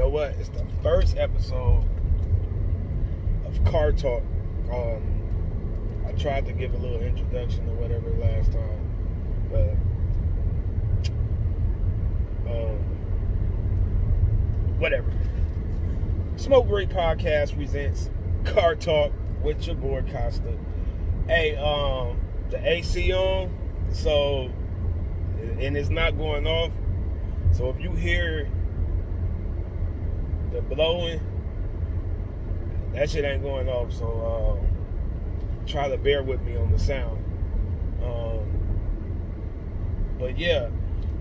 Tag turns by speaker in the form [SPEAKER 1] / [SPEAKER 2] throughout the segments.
[SPEAKER 1] know what? It's the first episode of Car Talk. I tried to give a little introduction or whatever last time, but whatever. Smoke Break Podcast presents Car Talk with your boy Costa. Hey, the AC on, so, and it's not going off. So if you hear the blowing, that shit ain't going off. So try to bear with me on the sound. But yeah,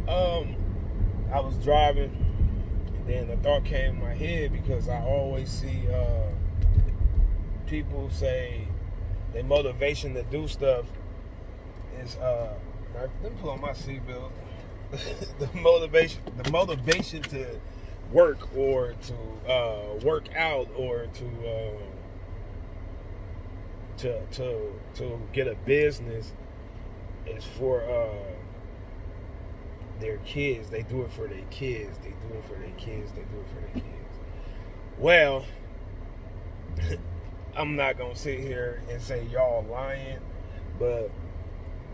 [SPEAKER 1] I was driving, and then a thought came in my head because I always see people say their motivation to do stuff is let me pull on my seatbelt. the motivation to work or to work out or to get a business is for their kids. They do it for their kids. They do it for their kids. They do it for their kids. Well, I'm not gonna sit here and say y'all lying, but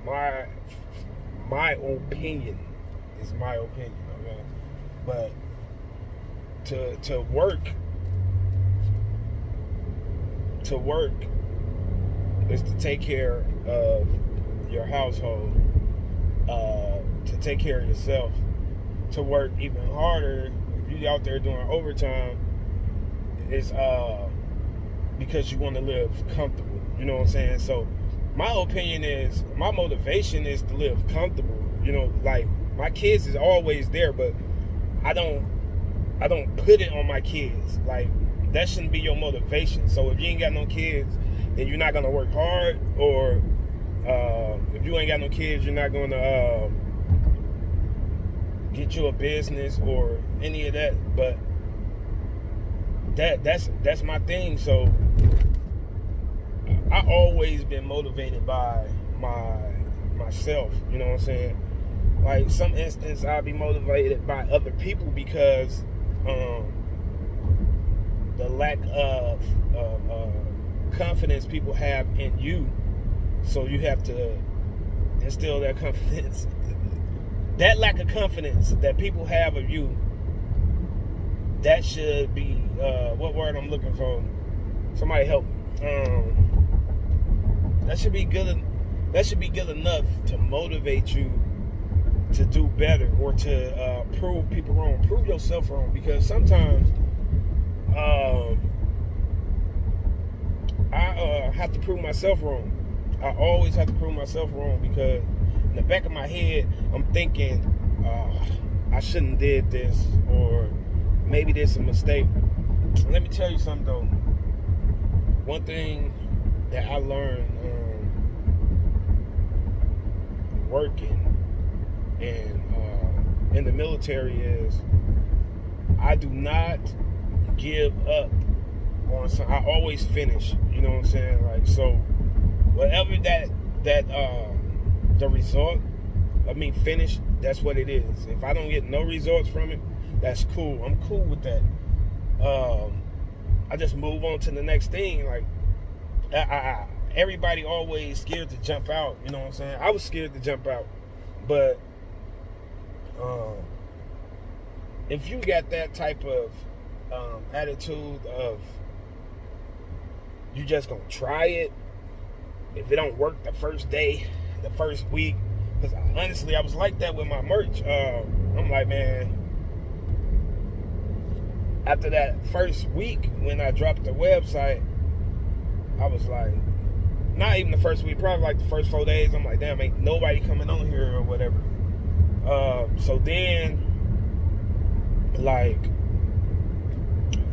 [SPEAKER 1] my opinion is my opinion, okay? But to work is to take care of your household, to take care of yourself. To work even harder, if you out there doing overtime, is because you want to live comfortable. You know what I'm saying? So my opinion is, my motivation is to live comfortable. You know, like, my kids is always there, but I don't put it on my kids. Like, that shouldn't be your motivation. So if you ain't got no kids, then you're not gonna work hard, or if you ain't got no kids, you're not gonna get you a business or any of that. But that's my thing. So I always been motivated by myself. You know what I'm saying? Like, some instance I'll be motivated by other people because the lack of confidence people have in you. So you have to instill that confidence. That lack of confidence that people have of you, that should be, what word I'm looking for? Somebody help me. That should be good. That should be good enough to motivate you to do better, or to prove people wrong, prove yourself wrong. Because sometimes I have to prove myself wrong. I always have to prove myself wrong, because in the back of my head, I'm thinking, I shouldn't did this, or maybe this is a mistake. Let me tell you something though. One thing that I learned working and in the military is, I do not give up on something. I always finish. You know what I'm saying? Like, so whatever that the result of me finish, that's what it is. If I don't get no results from it, that's cool. I'm cool with that. I just move on to the next thing. Like, everybody always scared to jump out. You know what I'm saying? I was scared to jump out, but if you got that type of attitude of you just gonna try it, if it don't work the first day, the first week, because honestly, I was like that with my merch. I'm like, man, after that first week when I dropped the website, I was like, not even the first week, probably like the first 4 days, I'm like, damn, ain't nobody coming on here or whatever. So then, like,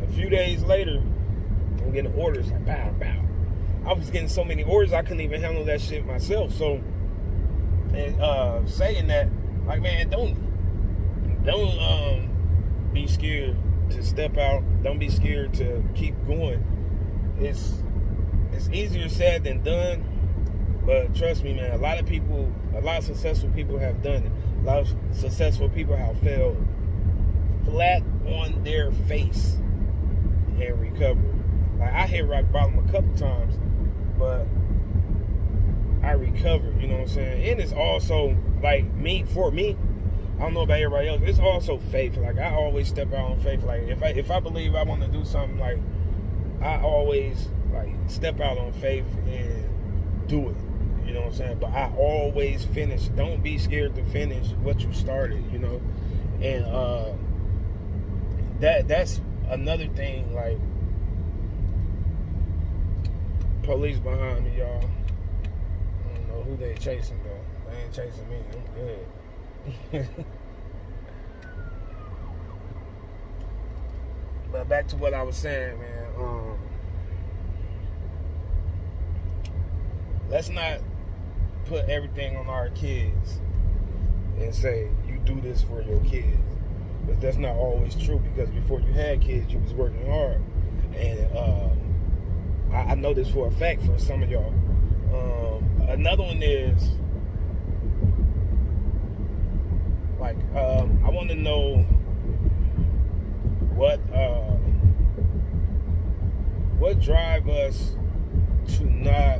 [SPEAKER 1] a few days later, I'm getting orders, like, bow, bow. I was getting so many orders, I couldn't even handle that shit myself. So, and saying that, like, man, don't be scared to step out. Don't be scared to keep going. It's easier said than done, but trust me, man, a lot of successful people have done it. A lot of successful people have failed flat on their face and recover. Like, I hit rock bottom a couple times, but I recovered, you know what I'm saying? And it's also, like, for me, I don't know about everybody else, it's also faith. Like, I always step out on faith. Like, if I believe I want to do something, like, I always, like, step out on faith and do it. You know what I'm saying? But I always finish. Don't be scared to finish what you started, you know? And that's another thing, like, police behind me, y'all. I don't know who they chasing, though. They ain't chasing me. I'm good. But back to what I was saying, man. Let's not put everything on our kids and say you do this for your kids, but that's not always true, because before you had kids you was working hard. And I know this for a fact for some of y'all. Another one is, like, I want to know what drive us to not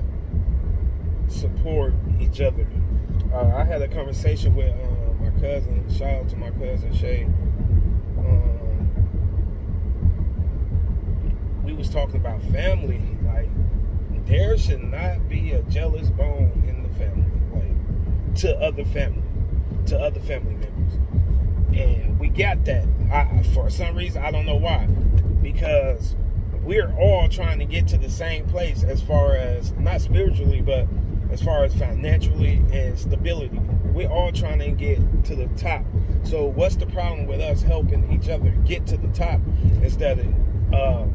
[SPEAKER 1] support each other. I had a conversation with my cousin. Shout out to my cousin Shay. We was talking about family. Like, there should not be a jealous bone in the family, like, to other family members. And we got that. For some reason, I don't know why, because we're all trying to get to the same place, as far as, not spiritually, but as far as financially and stability. We're all trying to get to the top. So what's the problem with us helping each other get to the top instead of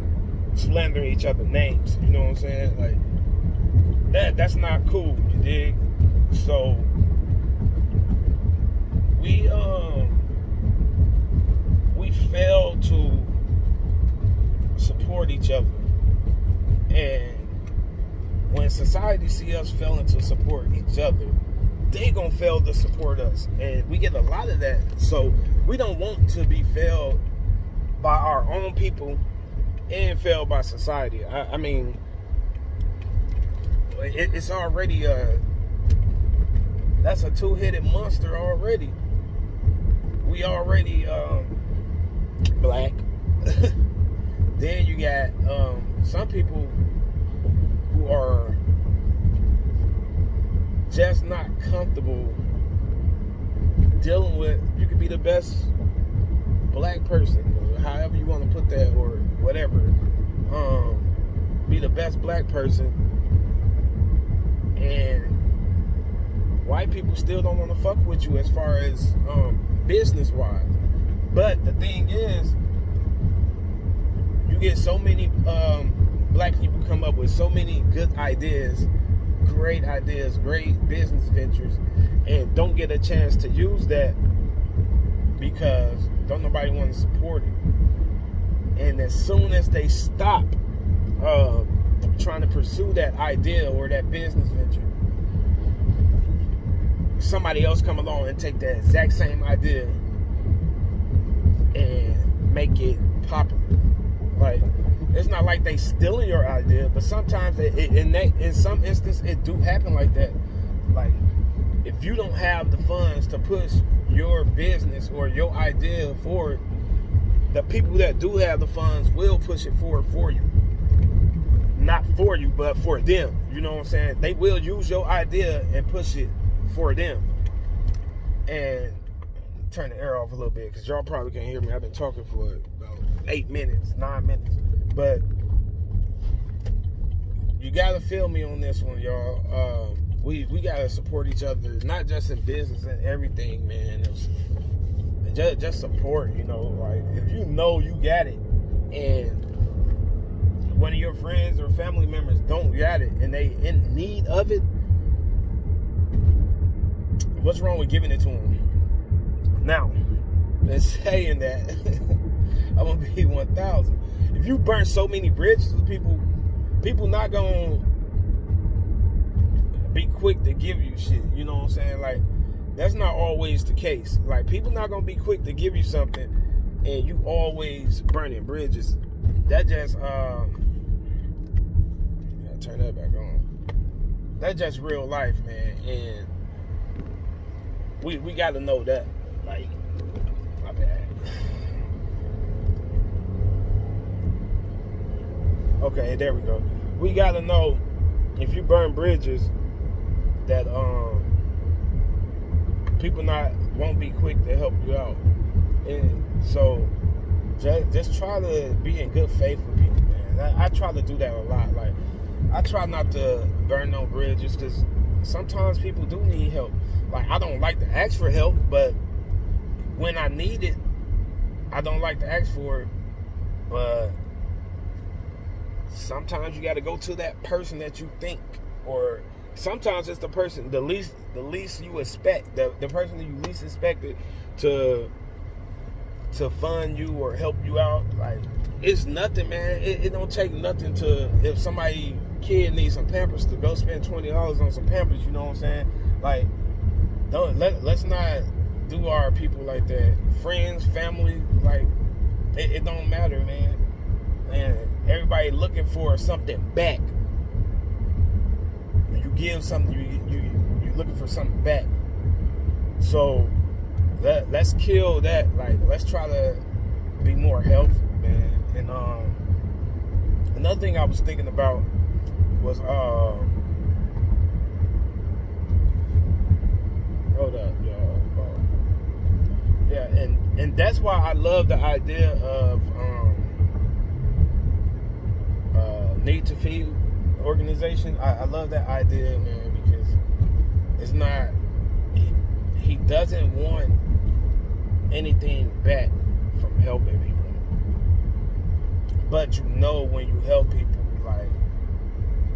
[SPEAKER 1] slandering each other's names? You know what I'm saying? Like, that's not cool, you dig? So we fail to support each other. And when society see us failing to support each other, they gonna fail to support us. And we get a lot of that. So we don't want to be failed by our own people and failed by society. I mean, it's already that's a two-headed monster already. We already black. Then you got some people who are just not comfortable dealing with, you could be the best black person, or however you want to put that, or whatever, be the best black person, and white people still don't want to fuck with you as far as business wise. But the thing is, you get so many black people come up with so many good ideas, great business ventures, and don't get a chance to use that because don't nobody want to support it. And as soon as they stop trying to pursue that idea or that business venture, somebody else come along and take that exact same idea and make it popular. Like, it's not like they stealing your idea, but sometimes in some instances it do happen like that. Like, if you don't have the funds to push your business or your idea forward, the people that do have the funds will push it forward for you. Not for you, but for them. You know what I'm saying? They will use your idea and push it for them. And turn the air off a little bit, because y'all probably can't hear me. I've been talking for about 9 minutes. But you gotta feel me on this one, y'all. We gotta support each other, not just in business and everything, man. Just support, you know. Like, if you know you got it, and one of your friends or family members don't got it, and they in need of it, what's wrong with giving it to them? Now, in saying that, I'm gonna be 1,000. If you burn so many bridges with people not gonna be quick to give you shit. You know what I'm saying? Like, that's not always the case. Like, people not gonna be quick to give you something and you always burning bridges, that just turn that back on. That's just real life, man, and we got to know that. Like, my bad. Okay, there we go. We got to know, if you burn bridges, that people won't be quick to help you out. And so just try to be in good faith with people, man. I try to do that a lot. Like, I try not to burn no bridges, because sometimes people do need help. Like, I don't like to ask for help, but when I need it, I don't like to ask for it. But sometimes you got to go to that person that you think, or sometimes it's the person the least you expect, the person that you least expected to fund you or help you out. Like, it's nothing, man. It don't take nothing to, if somebody kid needs some Pampers, to go spend $20 on some Pampers. You know what I'm saying? Like, let's not do our people like that. Friends, family, like, it don't matter, man. And everybody looking for something back. You give something, you looking for something back. So let's kill that. Like, let's try to be more helpful, man. And another thing I was thinking about was hold up, y'all. Yeah, and that's why I love the idea of Need to Feed organization. I love that idea, man, because it's not, he doesn't want anything back from helping people. But you know, when you help people, like,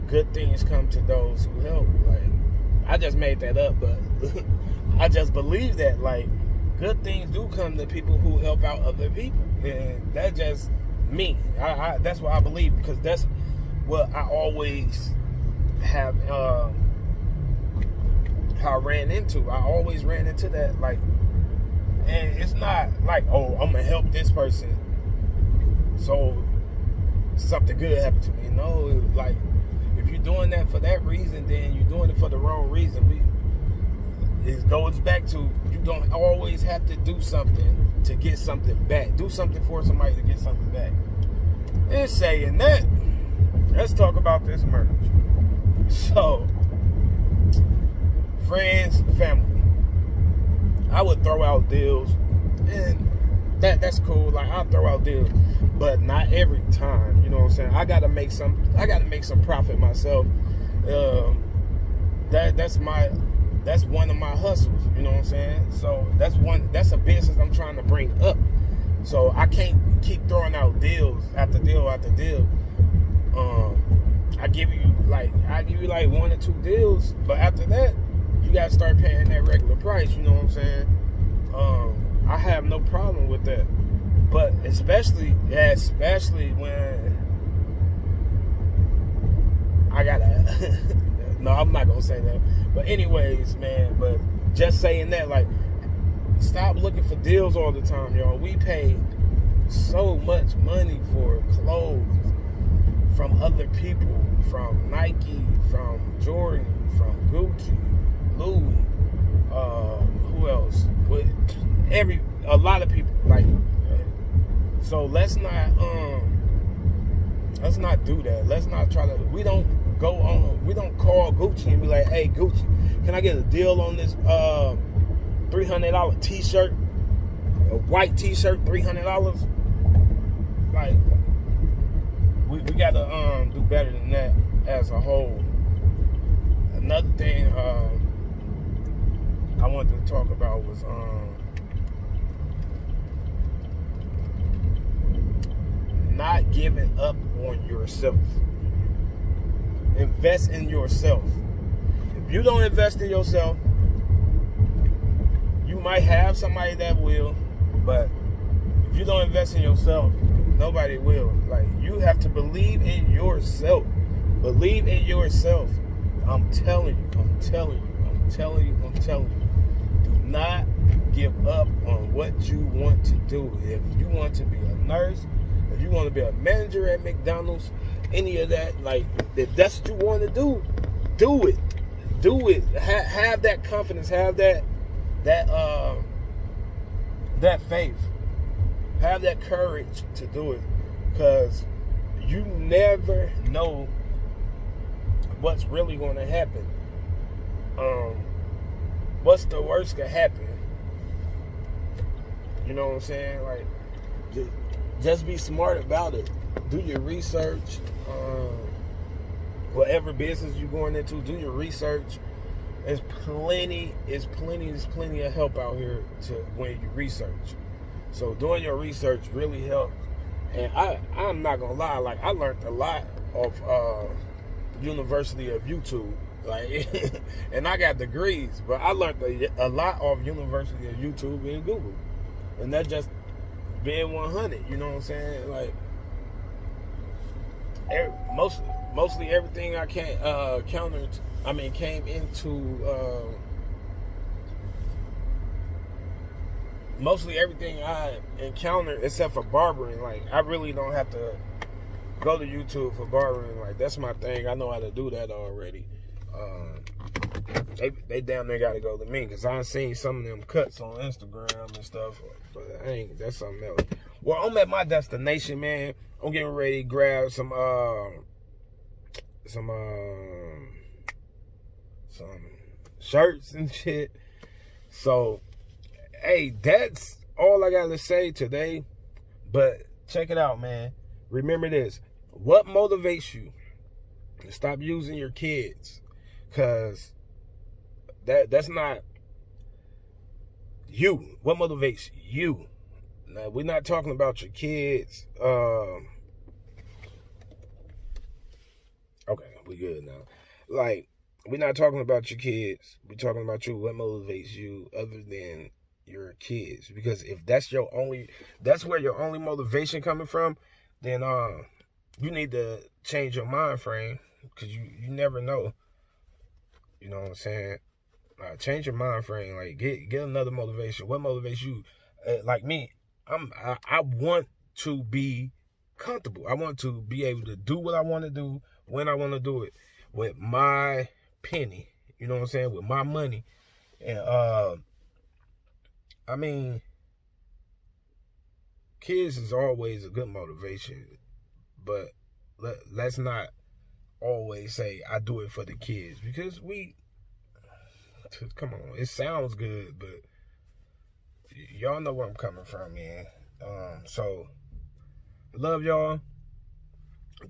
[SPEAKER 1] good things come to those who help. Like, I just made that up, but I just believe that, like, good things do come to people who help out other people. And that's just me. That's what I believe, because that's what I always have, how I ran into. I always ran into that, like, and it's not like, oh, I'm gonna help this person so something good happened to me. No, like, if you're doing that for that reason, then you're doing it for the wrong reason. It goes back to, you don't always have to do something to get something back. Do something for somebody to get something back. And saying that, let's talk about this merch. So, friends, family, I would throw out deals, and that's cool. Like, I'll throw out deals, but not every time. You know what I'm saying? I gotta make some profit myself. That's one of my hustles. You know what I'm saying? So that's a business I'm trying to bring up. So I can't keep throwing out deals after deal after deal. I give you like 1 or 2 deals, but after that, you gotta start paying that regular price. You know what I'm saying? I have no problem with that, but especially when I gotta. No, I'm not gonna say that. But anyways, man. But just saying that, like, stop looking for deals all the time, y'all. We pay so much money for clothes from other people, from Nike, from Jordan, from Gucci, Louis, who else? A lot of people, like, so let's not do that. Let's not try to, we don't call Gucci and be like, hey, Gucci, can I get a deal on this $300 t-shirt, a white t-shirt, $300? Like, we gotta do better than that as a whole. Another thing I wanted to talk about was not giving up on yourself. Invest in yourself. If you don't invest in yourself, you might have somebody that will, but if you don't invest in yourself, nobody will. Like, you have to believe in yourself. Believe in yourself. I'm telling you. Do not give up on what you want to do. If you want to be a nurse, if you want to be a manager at McDonald's, any of that, like, if that's what you want to do it. Do it. Have that confidence. Have that faith. Have that courage to do it, because you never know what's really going to happen. What's the worst could happen? You know what I'm saying? Like, just be smart about it. Do your research. Whatever business you're going into, do your research. There's plenty of help out here to when you research. So doing your research really helps. And I'm not gonna lie, like, I learned a lot of University of YouTube. Like, and I got degrees, but I learned a lot of University of YouTube and Google. And that just being 100, you know what I'm saying? Like, mostly everything I came into, mostly everything I encountered, except for barbering, like, I really don't have to go to YouTube for barbering. Like, that's my thing. I know how to do that already. They damn near got to go to me, because I've seen some of them cuts on Instagram and stuff, but that's something else. Well, I'm at my destination, man. I'm getting ready to grab some shirts and shit. So, hey, that's all I got to say today. But check it out, man. Remember this. What motivates you? Stop using your kids, because that's not you. What motivates you? Now, we're not talking about your kids. Okay, we good now. Like, we're not talking about your kids. We're talking about you. What motivates you other than your kids? Because if that's where your only motivation coming from, then you need to change your mind frame, because you never know. You know what I'm saying? Change your mind frame. Like, get another motivation. What motivates you? Like me, I want to be comfortable. I want to be able to do what I want to do when I want to do it with my penny. You know what I'm saying? With my money. And I mean, kids is always a good motivation, but let's not always say I do it for the kids, because come on, it sounds good, but y'all know where I'm coming from, man. So, love y'all.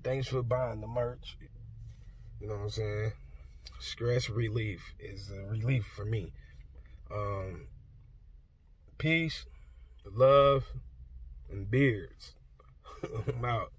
[SPEAKER 1] Thanks for buying the merch. You know what I'm saying? Stress relief is a relief for me. Peace, love, and beards. I'm out.